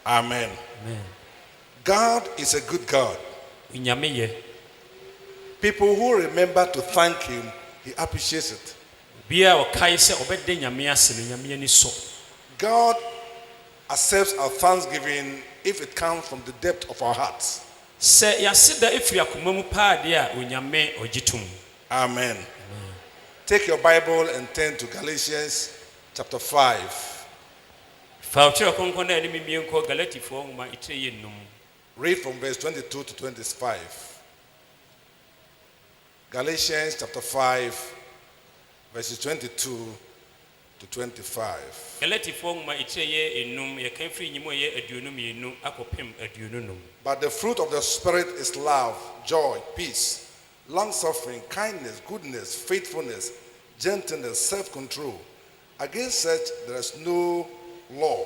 Amen. Amen. God is a good God. Unyame ye. People who remember to thank Him, He appreciates it. Bia okai se obede nyame ase no nyame ani so. God accepts our thanksgiving if it comes from the depth of our hearts. Se yasida efiri akoma mu paade a unyame ogitum. Amen. Take your Bible and turn to Galatians chapter 5. Fa konkon na ani mimie nko Galatifo nwoma itreye nnum. Read from verse 22 to 25. Galatians chapter 5, verses 22 to 25. Galatifo nwoma itreye nnum ye kan firi nyimo ye aduonum yenu akopem aduonunum. But the fruit of the Spirit is love, joy, peace, long-suffering, kindness, goodness, faithfulness, gentleness, self-control. Against such there is no law.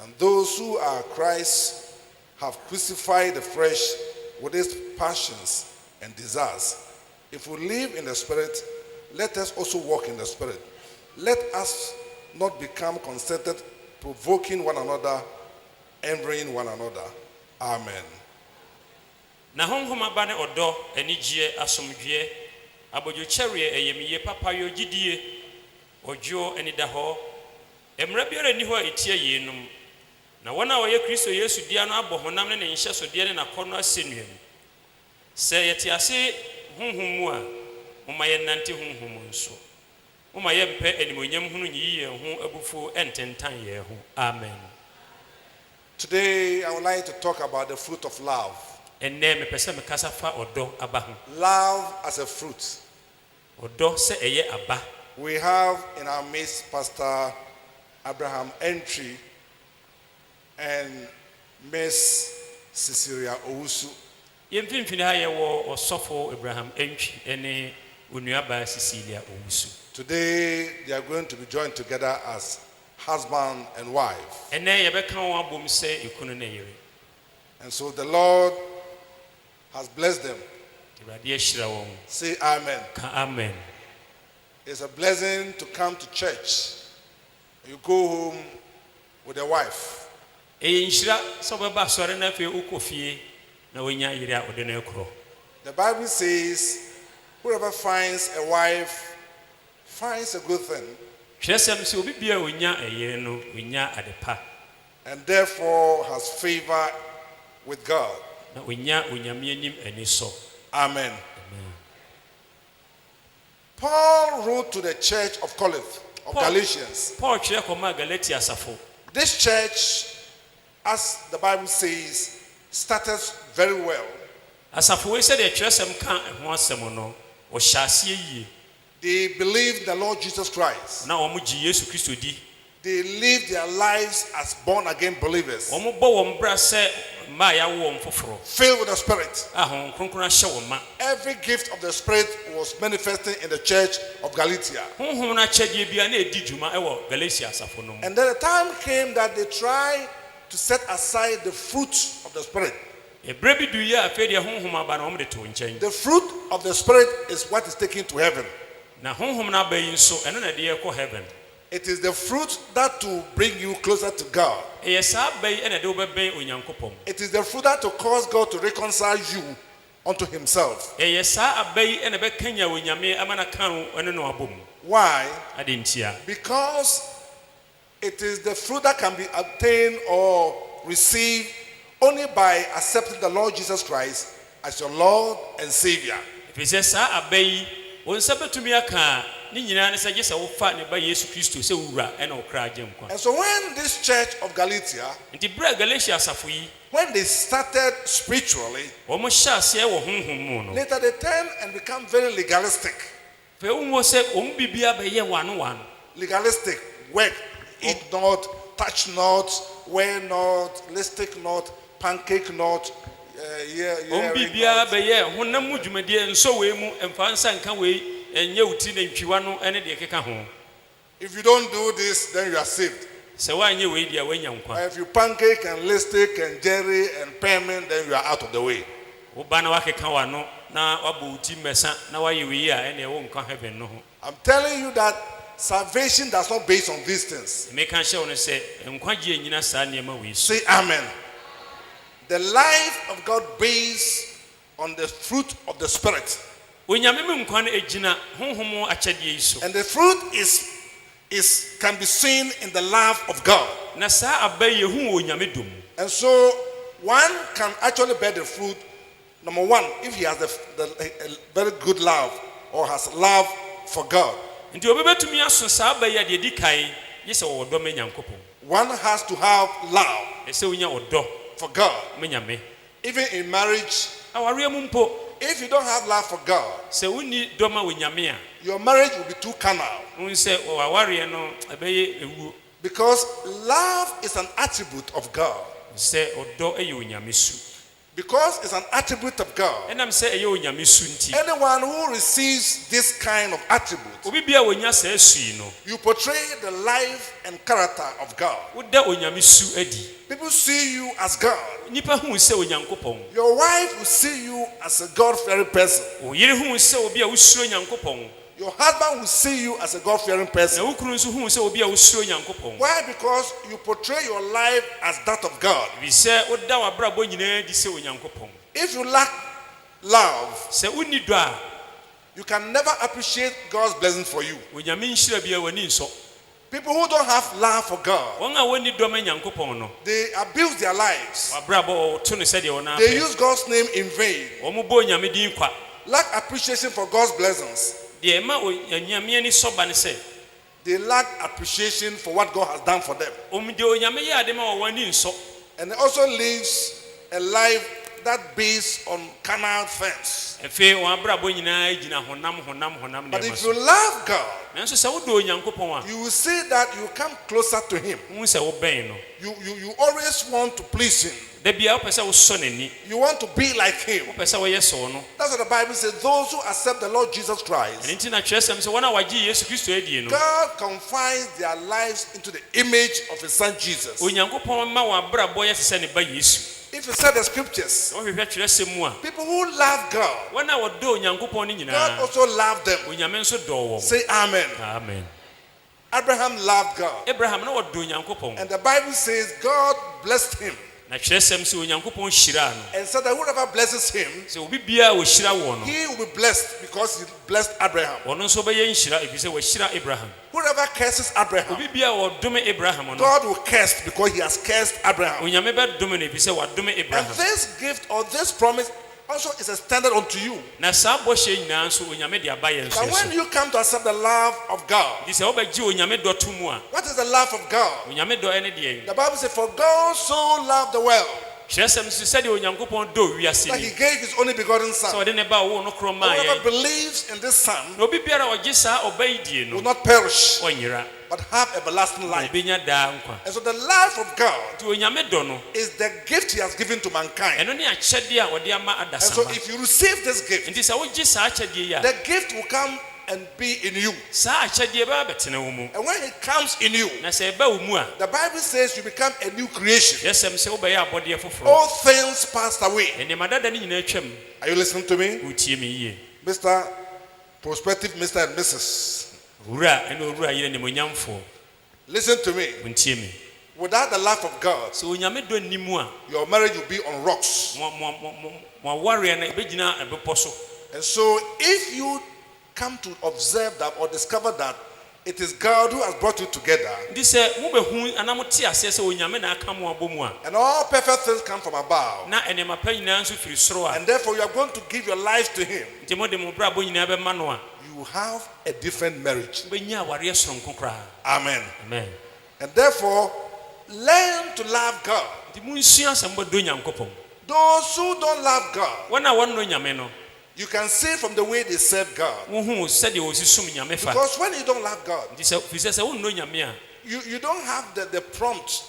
And those who are Christ have crucified the flesh with its passions and desires. If we live in the Spirit, let us also walk in the Spirit. Let us not become conceited, provoking one another, envying one another. Amen. Na honhom aba ne odo anigye asomdwe abojo cherie eyemiye papa yo gidie ojo anida ho emra biara ni ho etie yenum na wona woye Kristo Yesu dia no abo honam ne nhye so de ne nakono asenuam se yete ase honhom mu a moma ye nante honhom nso moma ye mpe animonyam hunu nyiye ho abufu ententan ye ho. Amen. Today I would like to talk about the fruit of love. Love as a fruit. We have in our midst Pastor Abraham Entry and Miss Cecilia Owusu. Today they are going to be joined together as husband and wife. And so the Lord has blessed them. Say amen. Amen. It's a blessing to come to church. You go home with a wife. The Bible says, whoever finds a wife finds a good thing, and therefore has favor with God. Amen. Paul wrote to the church of Corinth, of Galatians. This church, as the Bible says, started very well. They believed the Lord Jesus Christ. They lived their lives as born again believers, filled with the Spirit. Every gift of the Spirit was manifesting in the church of Galatia. And then the time came that they tried to set aside the fruit of the Spirit. The fruit of the Spirit is what is taken to heaven. It is the fruit that will bring you closer to God. It is the fruit that will cause God to reconcile you unto Himself. Why? Because it is the fruit that can be obtained or received only by accepting the Lord Jesus Christ as your Lord and Savior. And so when this church of Galatia, when they started spiritually, later they turned and become very legalistic. Legalistic, work, eat not, touch not, wear not, lipstick not, pancake not, if you don't do this, then you are saved. If you pancake and lipstick and jerry and payment, then you are out of the way. I'm telling you that salvation does not based on these things. meka hyɛ wo no sɛ nkwagye nyina saa nneɛma wei so Say amen. The life of God based on the fruit of the Spirit. onyame mu nkwa no gyina honhom akyɛdeɛ yi so And the fruit can be seen in the love of God. na saa aba yi yɛhu wɔ onyame dom And so one can actually bear the fruit, number one, if he has a very good love or has love for God. nti obɛbɛtumi aso saa aba yi a deɛ di kan gye sɛ wɔwɔ dɔ ma nyankopɔn One has to have love ɛsɛ wonya ɔdɔ for God. ma nyame Even in marriage, awareɛ mu mpo if you don't have love for God, sɛ wonni dɔ ma onyame a your marriage will be too carnal. wohu sɛ awareɛ no ɛbɛyɛ ewuo Because love is an attribute of God. sɛ ɔdɔ yɛ onyame su Because it's an attribute of God. ɛnam sɛ ɛyɛ onyame su nti Anyone who receives this kind of attribute, obi bia wonya saa su yi no you portray the life and character of God. woda onyame su adi People see you as God. nnipa hu sɛ onyankopɔn Your wife will see you as a God-fearing person. wo yere hu sɛ obi a wosuro nyankopɔn Your husband will see you as a God-fearing na person. wo kunu nso hu sɛ obi a wosuro nyankopɔn Why? Because you portray your life as that of God. ɛfiri sɛ woda w'abrabɔ nyinaa di sɛ onyankopɔn If you lack love, sɛ wonni dɔ a you can never appreciate God's blessing for you. onyame nhyira bia w'ani nsɔ People who don't have love for God, wɔn a wɔnni dɔ ma nyankopɔn no they abuse their lives. w'abrabɔ ɔto no sɛdeɛ wɔn They apɛ use God's name in vain. wɔn bɔ onyame din kwa Lack appreciation for God's blessings. deɛ ɛma onyame ani sɔba ne sɛ They lack appreciation for what God has done for them. deɛ onyame yɛ ade ma wɔn ani nsɔ And it also lives a life that based on carnal things. afei wɔn abrabɔ nyinaa gyina honam But nneɛma if so you love God, nanso sɛ wodɔ onyankopɔn a you will see that you come closer to Him. wohu sɛ wobɛn no You always want to please Him. da bia wopɛ sɛ wosɔ n'ani You want to be like Him. wopɛ sɛ woyɛ sɛw no That's what the Bible says. Those who accept the Lord Jesus ɛno Christ, nti na twerɛsɛm sɛ wɔn a wɔagye yesu kristo adie no God confines their lives into the image of His Son Jesus. onyankopɔn ma wɔn abrabɔ yɛ te sɛ ne ba yesu If you said the scriptures, wɔhwehwɛ twerɛsɛm mu a people who love God, wɔn a wɔdɔ onyankopɔn no God nyinaa also loved them. onyame nso dɔɔ wɔn Say amen. amen Abraham loved God. abraham na wɔdɔ onyankopɔn And the Bible says God blessed him na twerɛsɛm sɛ onyankopɔn hyiraa no and said that whoever blesses him, sɛ obi biara a wɔhyira wɔn no he will be blessed because he blessed Abraham. ɔno nso bɛyɛ nhyira ɛfiri sɛ wɔahyira abraham Whoever curses Abraham, obi biara a wɔdome abraham no God will curse because he has cursed Abraham. onyame bɛdome no ɛfiri sɛ wɔadome And abraham this gift or this promise also is extended unto you. na saa bɔhyɛ nyinaa nso onyame de aba yɛn That nso when so you come to accept the love of God, nti sɛ wobɛgye onyame dɔ to mu a what is the love of God? onyame dɔ ne deɛ The Bible says, for God so loved the world kyerɛsɛm so sɛdeɛ onyankopɔn dɔ wiase that ni he gave his only begotten sɛ Son. ɔde ne ba wo no korɔ maa Whoever yɛn believes in this Son na obi biara a ɔgye saa ɔba yi die will no not perish ɔnyera but have everlasting na life. obɛnya daa nkwa And so the love of God nti onyame dɔ no is the gift he has given to mankind. ɛno ne akyɛdeɛ a ɔde ama And so adasama if you receive this gift, nti sɛ wogye saa akyɛdeɛ yi a the gift will come and be in you. saa akyɛdeɛ bɛba bɛtena wo mu And when it comes in you, na sɛ ɛba wo mu a the Bible says you become a new creation. kyerɛsɛm sɛ wobɛyɛ abɔdeɛ foforɔ All things passed away. nneɛma dada no nyinaa twam Are you listening to me? wotie me yie Mr. Prospective Mr. and Mrs. owura ɛne owura yere nimonyamfoɔ Listen to me. wontie me Without the love of God, sɛ onyame dɔ nni mu a your marriage will be on rocks. mo awareɛ no ɛbɛgyina ɛbepɔ so And so if you come to observe that or discover that it is God who has brought you together, nti sɛ mobɛhu anaa mote aseɛ sɛ onyame na aka mo abɔ mu a and all perfect things come from above, na ɛnneɛma pa nyinaa nso firi soro a and therefore you are going to give your life to Him, nti mode mo brabɔ nyinaa bɛma no a you will have a different marriage. wobɛnya awareɛ soronko koraa Amen. amen And therefore, learn to love God. nti monsua sɛ mobɛdɔ nyankopɔn Those who don't love God, wɔn a wɔnnɔ nyame no you can see from the way they serve God. wohu sɛdeɛ wɔsi som nyame fa Because when you don't love God, nti sɛ firi sɛ sɛ wonnɔ nyame a you don't have the prompt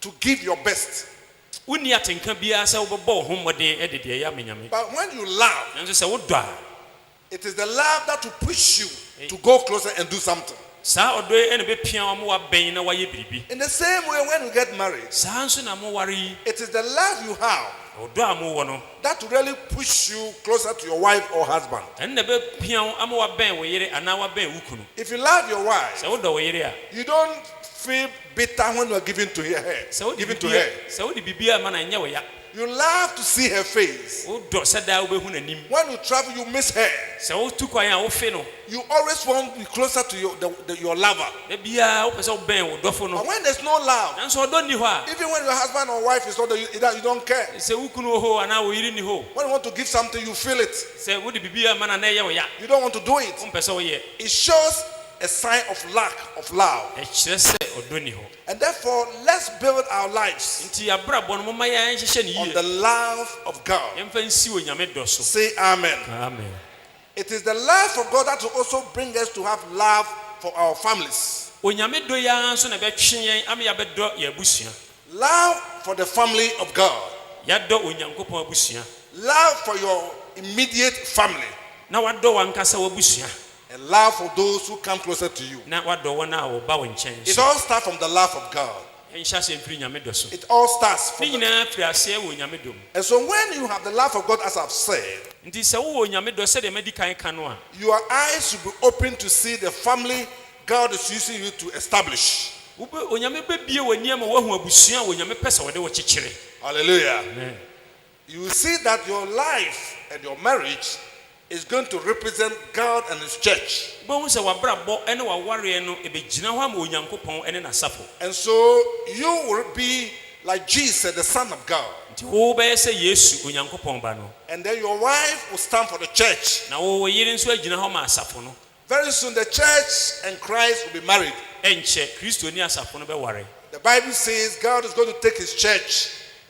to give your best. wonni atenka biara sɛ wobɛbɔ wo ho mmɔden de deɛ ɛyɛ ame nyame But when you love, nanso sɛ wodɔ a it is the love that will push you to go closer and do something. saa ɔdɔ yi ɛna bɛpia wɔ ma wabɛn na wayɛ biribi In the same way, when you get married, saa nso na moware yi it is the love you have ɔdɔ a mowɔ no that will really push you closer to your wife or husband. ɛno na ɛbɛpia wo ama wabɛn wo yere anaa wabɛn wo kunu. If you love your wife, sɛ wodɔ wo yere a you don't feel bitter when you are giving to her. Giving to her. sɛ wode biribiara ma na ɛnyɛ wo ya. You love to see her face. wodɔ sɛ daa wobɛhu n'anim. When you travel, you miss her. sɛ wotu kwan a wofe no. You always want to be closer to your lover. da biara wopɛ sɛ wobɛn wo dɔfo no. But when there's no love, nanso ɔdɔ nni hɔ a. even when your husband or wife is not there, you don't care. sɛ wo kunu wɔ hɔ anaa wo yere nni hɔ. When you want to give something, you feel it. sɛ wode biribiara ma na na ɛyɛ wo ya. You don't want to do it. wompɛ sɛ woyɛ. It shows a sign of lack of love. ɛkyerɛ sɛ ɔdɔ nni hɔ. And therefore, let's build our lives nti abrabɔ no momma yɛn nhyehyɛ ne on yie. the love of God. yɛmfa nsi wɔ nyame dɔ so. Say amen. amen. It is the love of God that will also bring us to have love for our families. onyame dɔ yɛn nso na ɛbɛtwe yɛn ama yɛabɛdɔ yɛn abusua. Love for the family of God. yɛadɔ onyankopɔn abusua. Love for your immediate family. na wadɔ wankasa w'abusua. And love for those who come closer to you. na wadɔ wɔn a wɔba wo nkyɛn It so. all starts from the love of God. ɛnhyɛ aseɛ mfiri nyame dɔ so. It all starts ne from nyinaa firi aseɛ wɔ nyame dɔ mu. And so when you have the love of God, as I've said, nti sɛ wowɔ nyame dɔ sɛdeɛ madi kan ka no a. your eyes should be open to see the family God is using you to establish. onyame bɛbie w'ani ama woahu abusua a onyame pɛ sɛ wɔde wɔ kyekyere. Hallelujah. Amen. You will see that your life and your marriage is going to represent God and His church. wobɛhu sɛ w'abrabɔ ne w'awareɛ no ɛbɛgyina hɔ ama onyankopɔn ne n'asafo. And so you will be like Jesus, the Son of God. nti wobɛyɛ sɛ yesu onyankopɔn ba no. And then your wife will stand for the church. na wo yere nso agyina hɔ ma asafo no. Very soon the church and Christ will be married. ɛnkyɛ kristo ne asafo no bɛware. The Bible says God is going to take His church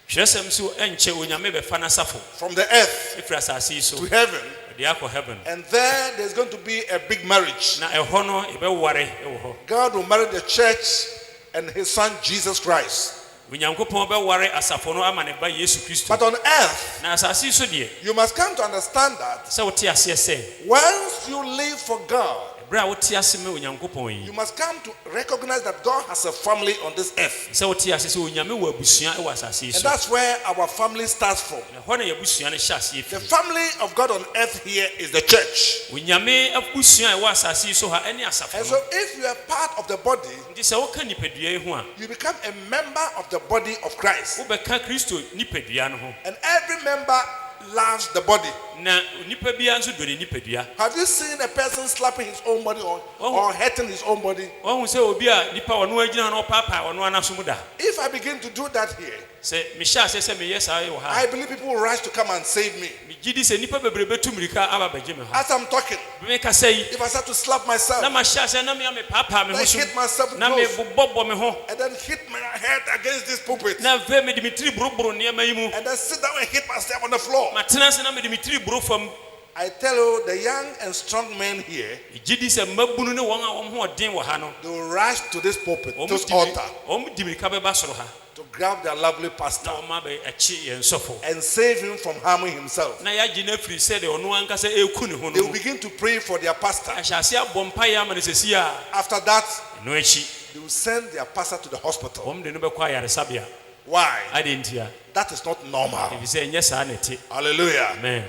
twerɛsɛm so ɛnkyɛ onyame bɛfa n'asafo from the earth ɛfiri asase yi so to heaven. ɛde akɔ heaven. And there's going to be a big marriage. na ɛhɔ no ɛbɛware ɛwɔ hɔ. God will marry the church and His Son Jesus Christ. onyankopɔn bɛware asafo no ama ne ba yesu kristo. But on earth, na asase yi so deɛ you must come to understand that sɛ wote aseɛ sɛ once you live for God, ɛberɛ a wote ase ma onyankopɔn you yi must come to recognize that God has a family on this earth. sɛ wote ase sɛ onyame wɔ abusua wɔ asase yi And so. that's where our family starts from. ɛhɔ na yɛabusua no hyɛ aseɛ The firi. family of God on earth here is the church. onyame abusua a ɛwɔ asase yi so ha ɛne asafo And no. so if you are part of the body, nti sɛ woka nipadua yi ho a you become a member of the body of Christ. wobɛka kristo nipadua no ho. And every member loves the body. na nipa biara nso dɔ ne nipadua. Have you seen a person slapping his own body or hurting his own body? wahu sɛ obi a nipa ɔno agyina hɔ na ɔpaapaa ɔno anaso mu da. If I begin to do that here, sɛ mehyɛ aseɛ sɛ meyɛ saa wɔ ha I believe people will rise to come and save me. megye di sɛ nipa bebree bɛtu mmirika aba bɛgye me hɔ. As I'm talking, mekasa yi if I start to slap na myself mahyɛ aseɛ na mea mepaapaa me ho I so hit myself with na blows. mebobɔbɔ me ho and then hit my head against this pulpit na afei mede me tiri boroboro nneɛma yi mu and then sit down and hit myself on the floor, matena ase na mede me tiri boro fam. I tell you, the young and strong men here, megye di sɛ mmabunu ne wɔn a wɔn ho ɔden wɔ ha no they will rush to this pulpit, wɔn this altar, di mirika bɛba soro ha to grab their lovely pastor na wɔn abɛkye yɛn sɔfo and save him from harming himself. na yɛagye no afiri sɛ deɛ ɔno ankasa ɛreku ne ho They no will begin to pray for their pastor. ahyɛ ase abɔ mpaeɛ ama no sɛsi a After that, ɛno akyi they will send their pastor to the hospital. wɔn de no bɛkɔ ayaresabea. Why? ade nti a That is not normal. ɛfiri sɛ ɛnyɛ saa na ɛte. Hallelujah. amen.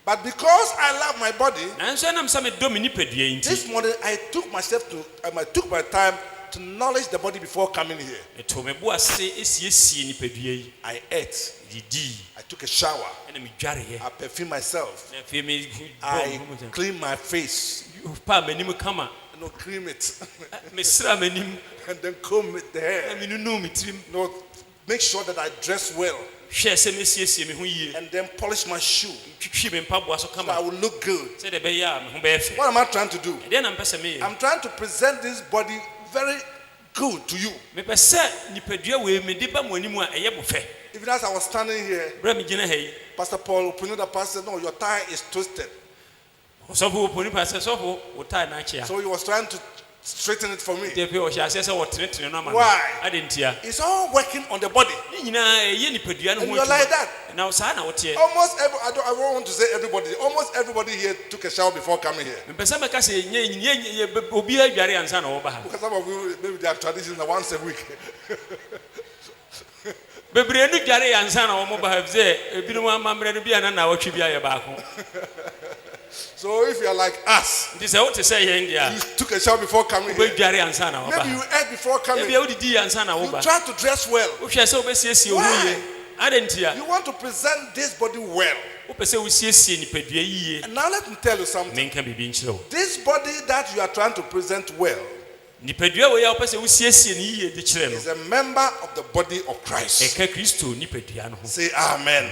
But because I love my body, nanso ɛnam sɛ medɔ me nipadua yi nti this morning I took my time to knowledge the body before coming here. meto me bo ase esiesie nipadua yi I ate. didi I took a shower. ɛna medwareɛ I perfumed myself. na afei me I cleaned my face. paa m'anim kama Cream it. mesra m'anim And then comb the na hair. menunu me tirim Make sure that I dress well. hwɛ sɛ mesiesie me ho yie And then polish my shoe. twitwi me mpaboa so So I kama will look good. sɛdeɛ ɛbɛyɛ a me ho bɛyɛ fɛ. What am I trying to do? ɛdeɛ na mpɛ sɛ meyɛ. I'm trying to present this body very good to you. mepɛ sɛ nipadua wei mede ba mo anim a ɛyɛ mo fɛ. Even as I was standing here, berɛ megyina ha yi Pastor Paul opened the pastor said, no, your tie is twisted. ɔsɔfo wɔ poni pa sɛ sɔfo wo tae no akyea So he was trying to straighten it for me. nti afei ɔhyɛ aseɛ sɛ wɔtenetene no ama no. Why? ade nti a It's all working on the body. ne nyinaa ɛyɛ nipadua no And ho you're like that. na saa na woteɛ. I don't want to say everybody. Almost everybody here took a shower before coming here. mepɛ sɛ mɛka sɛ obiaa adware ansa na wɔba ha. Because some of you, maybe their tradition is once a week. bebre nu dware ansa na wo mo ba ze ebinu amamre no bia na wotwe bia ye baako. So if you are like us, This is what to say here in you took a shower before coming here. dware ansa na wo ba. Maybe you ate before coming. Bia wo didi ansa na wo You ba. try to dress well. Wo hwe se wo besiesie wo ye. Adentia. You want to present this body well. Wo pese wo siesie nipadua yiye. And now let me tell you something. Menka bibi nchiro. This body that you are trying to present well Nipadua wo ya wo pese wo siesie ni yiye de kire no. is a member of the body of Christ. Eka Kristo nipadua no ho. Say amen.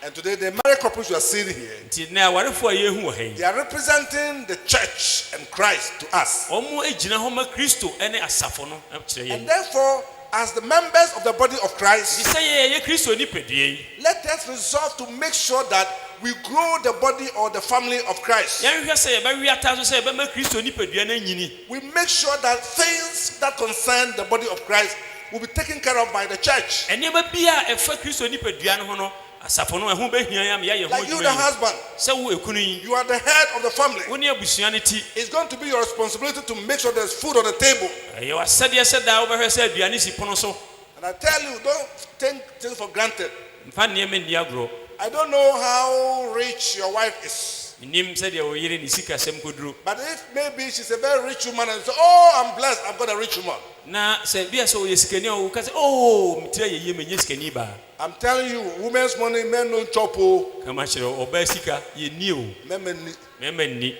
And today the married couples you are seeing here, Nti na warefo ye hu wo he. they are representing the church and Christ to us. Omo ejina ho ma Kristo ene asafo no kire ye. And therefore, as the members of the body of Christ, Di say ye Kristo nipadua yi. let us resolve to make sure that we grow the body or the family of Christ. Yan hwe say ba wi ata so say ba ma Kristo nipadua na nyini. We make sure that things that concern the body of Christ will be taken care of by the church. Enema bia efa Kristo nipadua no ho no asafo no ehun behia ya me ye ho. Like you, the husband, Say wo ekunu yi. you are the head of the family. Wo ne abusua ne ti. It's going to be your responsibility to make sure there's food on the table. Ye wasade seda wo behwe say aduane si pono so. And I tell you, don't take things for granted. Mfa ne me ndia gro. I don't know how rich your wife is. Nim say de wo yire ni sika sem koduro. But if maybe she's a very rich woman and say, oh, I'm blessed, I've got a rich woman. Na say bia so ye sikani o ka say oh mtira ye menye sikani ba. I'm telling you, women's money, men don't chop. Oh. Kama chire oba sika ye ni o. Men ni.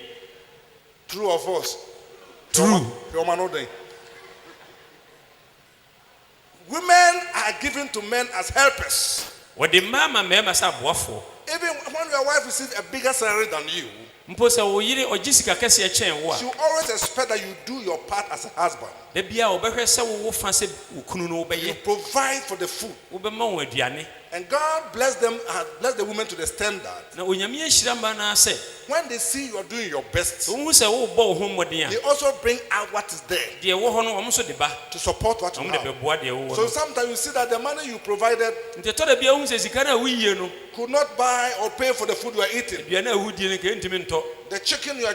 True or false? True. Women are given to men as helpers. What the mama mema sa boafo. Even when your wife receives a bigger salary than you, Mpo se wo yire ogisika kese ye chen wo a. she will always expect that you do your part as a husband. Da bia obehwe se wo fa se ukunu no You obeye. provide for the food. Wo be ma wo aduane. And God bless them, bless the women to the extent that Na onyame ehira mba na se when they see you are doing your best, wo hu se wo bo ho moden they a. also bring out what is there De wo ho no wo so de ba. to support what you Wo de be have. boa de wo. So sometimes you see that the money you provided Nte to da bia hu se sika na wo yie no. could not buy or pay for the food you are eating. Aduane a wo die ne ke ntimi nto. The chicken you are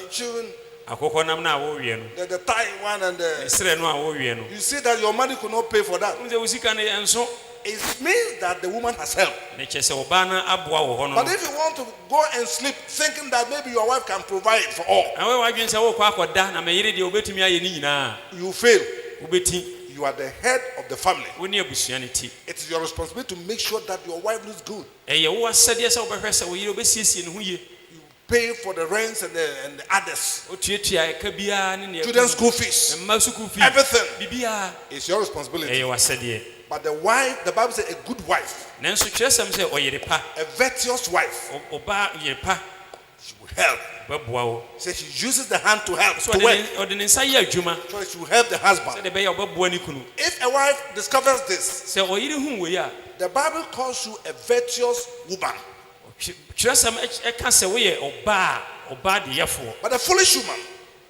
chewing, Akokọ nam na wo wie no. the Thai one, and Esre no a wo wie no. you see that your money could not pay for that. Nze wo sika ne enso. It means that the woman has helped. Ne che se oba na aboa wo ho no. But if you want to go and sleep thinking that maybe your wife can provide for all, Na we wa dwen se wo kwa akoda na me yire de obetumi aye ni nyina. you fail. Obeti You are the head of the family. wo ne abusua ne ti. It is your responsibility to make sure that your wife looks good. Eye wo asade se wo behwe se wo yire obesiesie ne ho ye. You pay for the rents and the others. O tuatua ka bia ne ne. Student school fees. Mma school fee. Everything Bibia is your responsibility. eye wasade. But the wife, the Bible says, a good wife, Nanso kyerɛsɛm sɛ ɔyere pa. a virtuous wife, Oba yere pa. she will help. Bɛboa wo. Say she uses the hand to help, So to work. ɔde ne nsa yɛ adwuma. So she will help the husband. Sɛde bɛyɛ ɔbɛboa ne kunu. If a wife discovers this, Sɛ ɔyere hu wei a. the Bible calls you a virtuous woman. Kyerɛsɛm ɛka sɛ woyɛ ɔbaa de yɛfoɔ. But a foolish woman,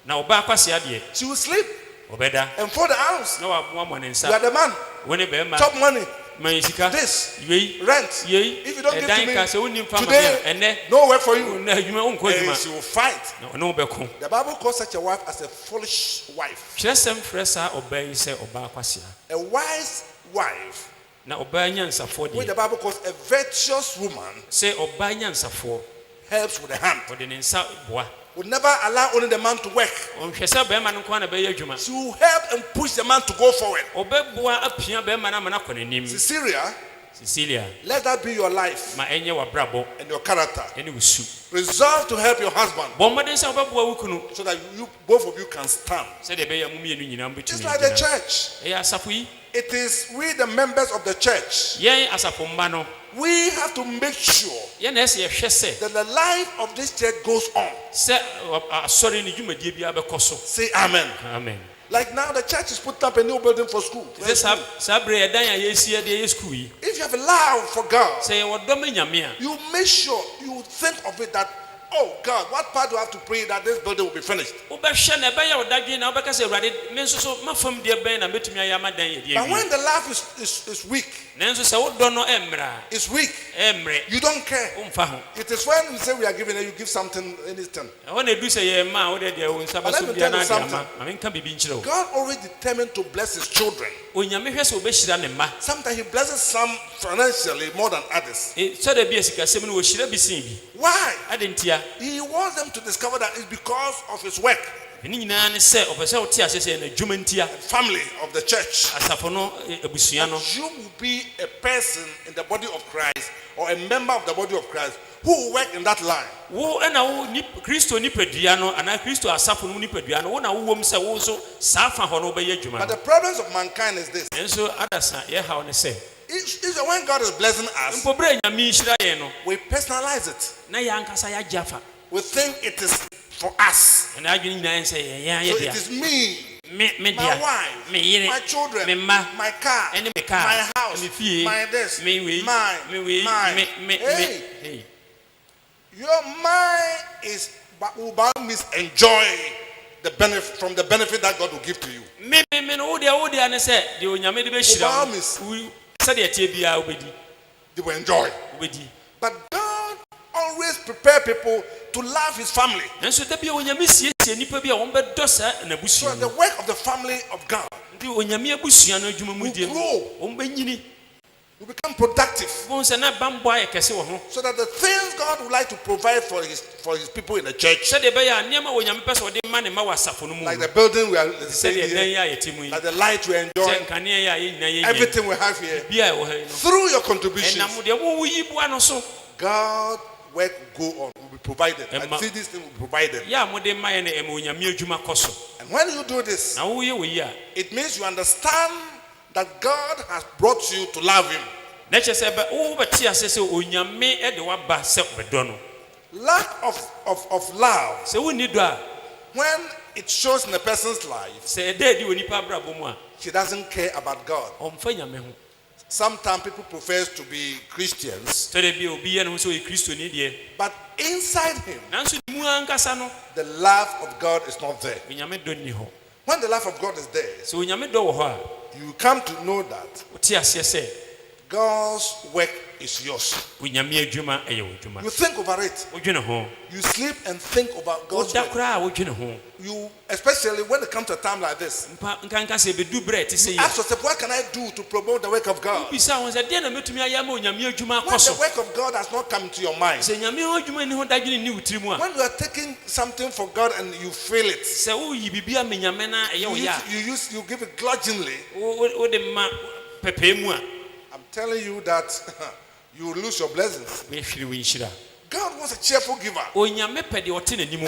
Na ɔbaa kwasea deɛ. she will sleep Ɔbɛda. and for the house. Na wamoa ne You are nsa. the man. Wo ne bɛrima. Chop money, Ma yɛ sika. this, Wei. rent. Yei. If you don't give to Ɛdan me ka sɛ wonim fa ma me today, a ɛnɛ. no work for you. Na adwuma wonkɔ And adwuma. she will fight. Na ɔne wo bɛko. The Bible calls such a wife as a foolish wife. Kyerɛsɛm frɛ saa ɔbaa yi sɛ ɔbaa kwasea. A wise wife, Na ɔbaa nyansafoɔ which deɛ. the Bible calls a virtuous woman, Sɛ ɔbaa nyansafoɔ. helps with the hand. Ɔde ne nsa boa. Would never allow only the man to work. Ɔnhwɛ sɛ bɛrima no nko na bɛyɛ adwuma. She will help and push the man to go forward. Ɔbɛboa apia bɛrima no ama no akɔ n'anim. Cecilia, Cecilia, let that be your life ma ɛnyɛ w'abrabɔ and your character. ɛne wo su. Resolve to help your husband Bɔ mmɔden sɛ wobɛboa wo kunu. so that you both of you can stand. Sɛdeɛ ɛbɛyɛ mo mmienu nyinaa Just mbɛtumi like the agyina. church. Ɛyɛ asafo yi. It is we, the members of the church, Yɛn asafo mma no. we have to make sure Yɛn na ɛsɛ yɛhwɛ sɛ. that the life of this church goes on. Sɛ asɔre ne dwumadie biara bɛkɔ so. Say amen. Amen. Like now, the church is putting up a new building for school. Sɛ saa bere yɛdan a yɛsi yɛde yɛ skul yi. If you have a love for God, Sɛ yɛwɔ dɔm nyame a. you make sure you think of it that oh God, what part do I have to pray that this building will be finished? But when the love is weak, you don't care. It is when we say we are giving, you give something, anything. But let me tell you something. God already determined to bless his children. Sometimes he blesses some financially more than others. Why? He wants them to discover that it's because of his work. Family of the church. That you will be a person in the body of Christ or a member of the body of Christ who will work in that line. But the problems of mankind is this. When God is blessing us, we personalize it. We think it is for us. So it is me, my wife, my children, my car, my house, my this, mine. Hey. Your mind will by all means enjoy the benefit from the benefit that God will give to you. They will enjoy. But God always prepare people to love his family. So the work of the family of God will grow. We become productive, so that the things God would like to provide for his people in the church, like the building we are staying here, like the light we enjoy, everything we have here, through your contributions, God work go on, will be provided. And see, this thing will be provided. And when you do this, it means you understand that God has brought you to love him. Lack of love, when it shows in a person's life, she doesn't care about God. Sometimes people profess to be Christians, but inside him, the love of God is not there. When the love of God is there, you come to know that God's work is yours. You think over it. You sleep and think about God's work. You, especially when it comes to a time like this, you ask yourself, what can I do to promote the work of God? When the work of God has not come into your mind, when you are taking something for God and you feel it, you give it grudgingly. I'm telling you that you will lose your blessings. God wants a cheerful giver. A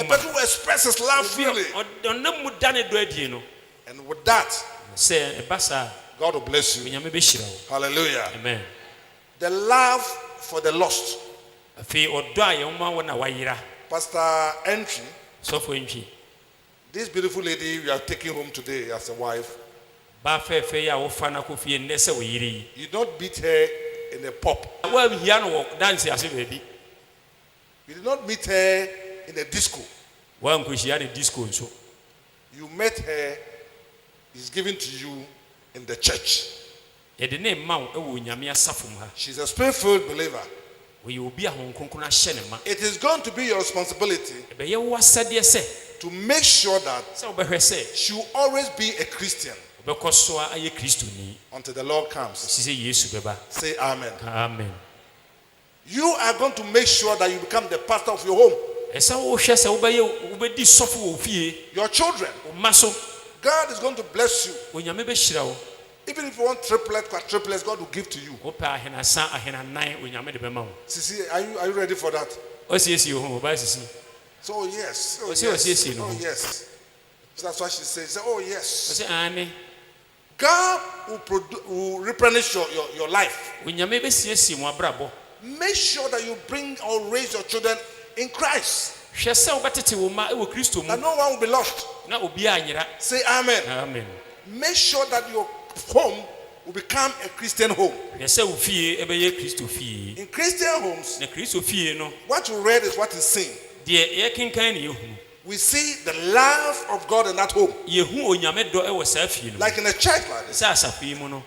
person who expresses love freely. And with that, God will bless you. Hallelujah. Amen. The love for the lost. Pastor Entry, this beautiful lady we are taking home today as a wife, you don't beat her in a pub. You did not meet her in a disco. You met her, is given to you in the church. She's a spirit-filled believer. It is going to be your responsibility to make sure that she will always be a Christian until the Lord comes. Say amen. Amen. You are going to make sure that you become the pastor of your home. Your children. God is going to bless you. Even if you want triplets, quadruplets, God will give to you. Sisi, are you ready for that? So yes. Oh yes. Oh yes. That's why she says, oh yes. God will replenish your life. Make sure that you bring or raise your children in Christ. That no one will be lost. Say amen. Amen. Make sure that your home will become a Christian home. In Christian homes, what you read is what is seen. de ye kenkan ne yehu We see the love of God in that home. yehu onyame do e wo saa fie no Like in a church like this. sa asafo yi mu no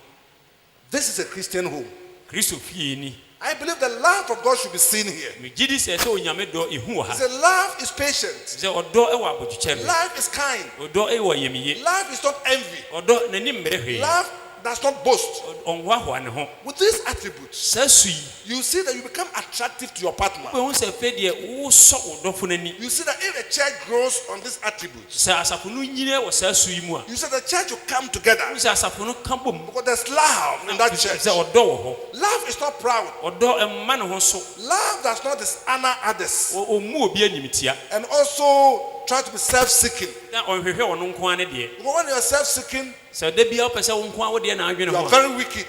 This is a Christian home. Kristo fie ni I believe the love of God should be seen here. me gidi se onyame do ehu wo ha The love is patient. se odo e wo abodwukyere Love is kind. odo e wo yemiye Love is not envy. odo nani mmere hwe Love does not boast. onwa ne ho With these attributes, sa sui you see that you become attractive to your partner. we hu se fe de wo so odofo nani You see that if a church grows on these attributes, sa asafo no nyine wo sa sui mu a you see the church will come together hu se asafo no ka bom because there's love in that church. se odo wo ho Love is not proud. odo emma ne ho so Love does not dishonor others o mu obi animtia and also try to be self-seeking. na onhwehwe ono nko ane de Because when you are self-seeking, se de bia opese wo nko a wo de na adwene you are ho very wicked.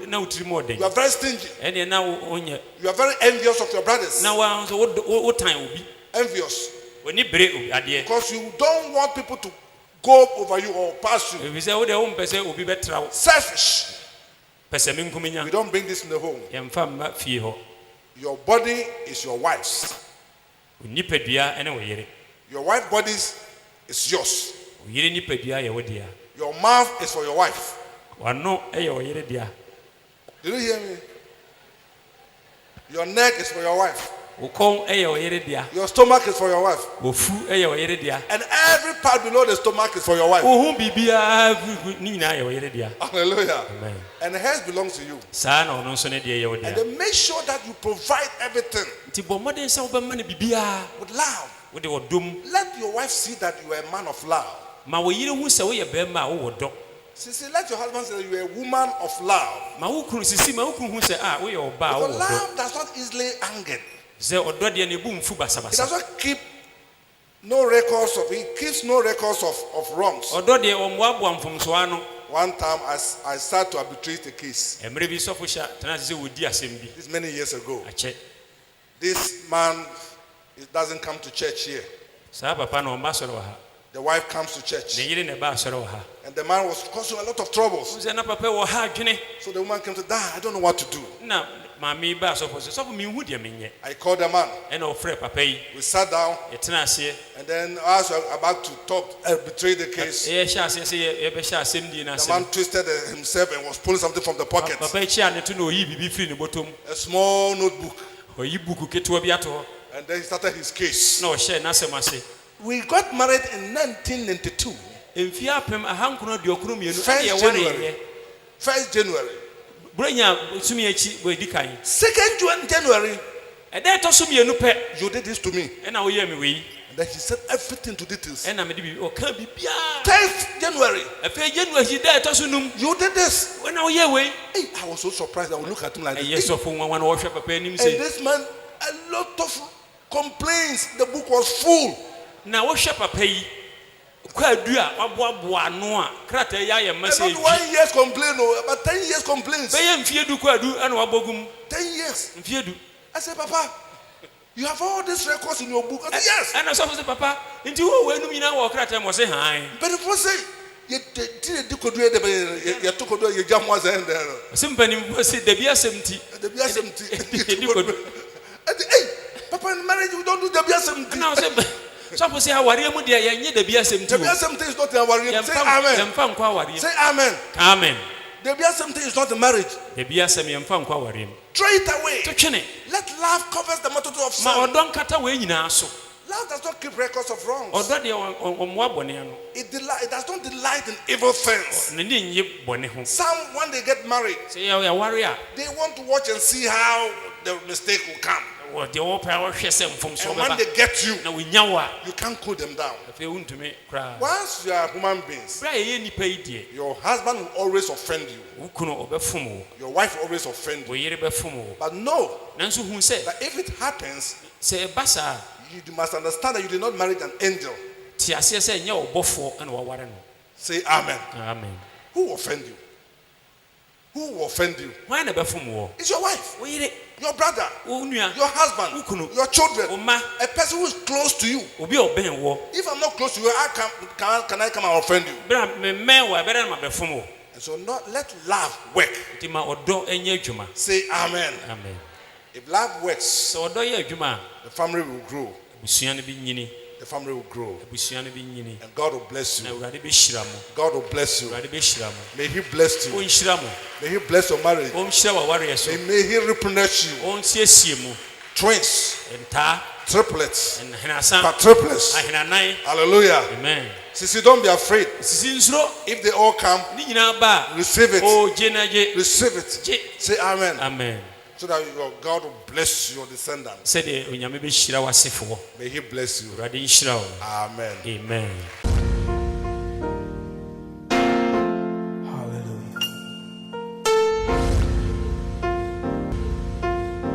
na utiri mo de You are very stingy. ene na onye You are very envious of your brothers. na wa so wo tan obi Envious. oni bere obi ade Because you don't want people to go over you or pass you. ebi se wo de wo mpese obi betra wo Selfish. pese me nkuminya We don't bring this in the home. yemfa mma fie ho Your body is your wife's. nipadua ene wo yere Your wife's body is yours. wo yere nipadua ye wo dia Your mouth is for your wife. wano e ye wo yere dia Did you hear me? Your neck is for your wife. wo kon e ye wo yere dia Your stomach is for your wife. wo fu e ye wo yere dia And every part below the stomach is for your wife. wo hu bibia ni nyina ye wo yere dia Hallelujah. amen And the hands belongs to you. saa na ono nso ne de ye wo And dia then make sure that you provide everything nti bo modern sa wo be ma ne bibia with love. wo de wo dom Let your wife see that you are a man of love. ma wo yere hu se wo ye be ma wo wo do See, let your husband say that you are a woman of love. ma wo kunu sisi ma wo kunu hu se wo ye oba wo Because wo do love does not easily anger. se odo de ne bu mfu It basabasa does not keep no records of it keeps no records of wrongs. odo de o mboaboa mfomso ano One time I started to arbitrate a case. emre bi sofo sha tana se wodi asem bi This many years ago. ache This man doesn't come to church here. saa papa na o ma soro ha The wife comes to church. ne yere ne ba soro ha And the man was causing a lot of troubles. se na papa wo ha adwene So the woman came to die. I don't know what to do. na ma mi ba sofo se sofo mi hu de menye I called the man. e na o frɛ papa yi We sat down. e tena ase And then as we were about to talk, arbitrate the case, e hya ase se ye be hya asem di na the man asem twisted himself and was pulling something from the pocket. papa yi chia ne to na oyi bibi firi ne botom A small notebook. oyi buku ketewa bi ato And then he started his case. na o hye na asem ase We got married in 1992. emfi apem ahankono de okunu mienu First e ye January. ware 1st January. branya sumi echi bo edi kan 2nd January, e da to so mienu pe you did this to me. e na wo ye me we And then he said everything to details. e na me de bi o ka bibia 10th January, e fe January hi da to so num you did this. we na wo ye we Hey, I was so surprised. I would look at him like e this. ye Hey. so fo nwa na wo hwe papa anim And sei this man, a lot of complaints. The book was full. na wo hwe papa yi kwadu a waboaboa no a krata ya ye And message not 1 year's complaint, no, but 10 years complaints. be ye mfie du kwadu ana wabogum 10 years. mfie du I said, Papa, you have all these records in your book. I said, yes. ana so say papa nti wo we num nyina wo krata mo say han But if you say, you did the code, you took a you jam was in there. simpanim wo say da bi asem ti The Edi kodo. Hey, Papa, in marriage, we don't do the BSMT. na wo say so for say aware mu de ye nye da bi asem ti The wo BSMT is not in our marriage. Say amen. yemfa nkwa aware Say amen. amen The BSMT is not in marriage. da bi asem yemfa nkwa aware mu Throw it away. to twene Let love covers the multitude of ma sin. odon kata we nyina so Love does not keep records of wrongs. odo de o mo abone ano It does not delight in evil things. ne ne nye bone ho Some, when they get married, say ya ware a they want to watch and see how the mistake will come. wo de wo pa wo hwe se mfom so And when baba they get you, na wonya wa you can't cool them down. afi untumi kra Once you are human beings, bra ye nipa yi de your husband will always offend you. wo kuno obefom wo Your wife will always offend wo you. yere befom wo But know nanso hu se that if it happens, se basa you must understand that you did not marry an angel. ti ase se nya obofo na wo ware no Say amen. amen Who will offend you? Who will offend you? why na befom wo It's your wife, wo yere your brother, wo nua your husband, Ukunu. your children, wo ma a person who is close to you. obi oben wo If I'm not close to you, can I come and offend you? bra me men wa bere na befom wo And so not let love work. ti ma odo enye adwuma Say amen. amen If love works, se odo ye adwuma the family will grow. busua no bi nyini the family will grow. busua no bi nyini And God will bless na you. Awurade bɛhyira mo God will bless you. Awurade bɛhyira mo May He bless you. ɔnhyira mo May He bless your marriage. ɔnhyira w'awareɛ so May He replenish you. ɔnsiesie mu Twins, ntaa triplets, nhenasa quadruplets. ahenanan Hallelujah. amen Sissy, don't be afraid. sisi nsuro If they all come, ne nyinaa ba a receive it. ɔgye na gye Receive it. gye Say amen. amen So that your God will bless your descendants. sɛdeɛ onyame bɛhyira w'asefoɔ May He bless you. Awurade nhyira wo Amen. amen